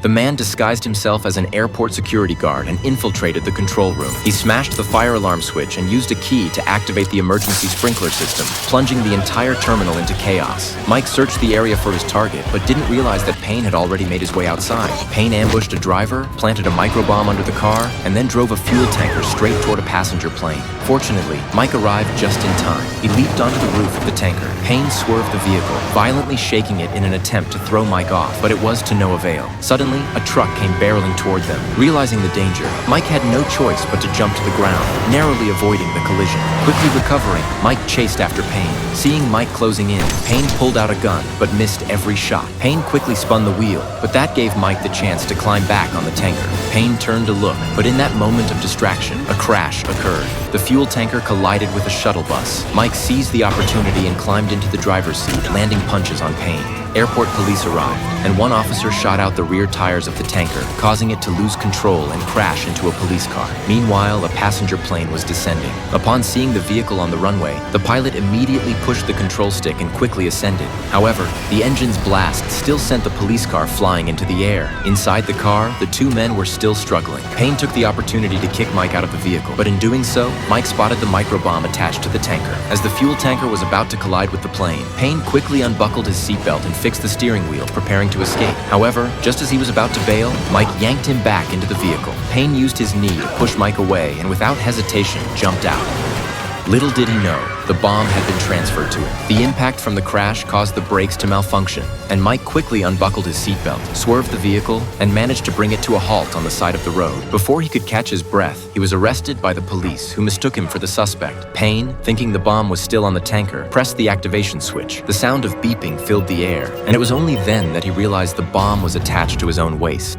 The man disguised himself as an airport security guard and infiltrated the control room. He smashed the fire alarm switch and used a key to activate the emergency sprinkler system, plunging the entire terminal into chaos. Mike searched the area for his target, but didn't realize that Payne had already made his way outside. Payne ambushed a driver, planted a microbomb under the car, and then drove a fuel tanker straight toward a passenger plane. Fortunately, Mike arrived just in time. He leaped onto the roof of the tanker. Payne swerved the vehicle, violently shaking it in an attempt to throw Mike off, but it was to no avail. Suddenly, a truck came barreling toward them. Realizing the danger, Mike had no choice but to jump to the ground, narrowly avoiding the collision. Quickly recovering, Mike chased after Payne. Seeing Mike closing in, Payne pulled out a gun, but missed every shot. Payne quickly spun the wheel, but that gave Mike the chance to climb back on the tanker. Payne turned to look, but in that moment of distraction, a crash occurred. The fuel tanker collided with a shuttle bus. Mike seized the opportunity and climbed into the driver's seat, landing punches on Payne. Airport police arrived, and one officer shot out the rear tires of the tanker, causing it to lose control and crash into a police car. Meanwhile, a passenger plane was descending. Upon seeing the vehicle on the runway, the pilot immediately pushed the control stick and quickly ascended. However, the engine's blast still sent the police car flying into the air. Inside the car, the two men were still struggling. Payne took the opportunity to kick Mike out of the vehicle, but in doing so, Mike spotted the microbomb attached to the tanker. As the fuel tanker was about to collide with the plane, Payne quickly unbuckled his seatbelt and fixed the steering wheel, preparing to escape. However, just as he was about to bail, Mike yanked him back into the vehicle. Payne used his knee to push Mike away and without hesitation jumped out. Little did he know, the bomb had been transferred to him. The impact from the crash caused the brakes to malfunction, and Mike quickly unbuckled his seatbelt, swerved the vehicle, and managed to bring it to a halt on the side of the road. Before he could catch his breath, he was arrested by the police, who mistook him for the suspect. Payne, thinking the bomb was still on the tanker, pressed the activation switch. The sound of beeping filled the air, and it was only then that he realized the bomb was attached to his own waist.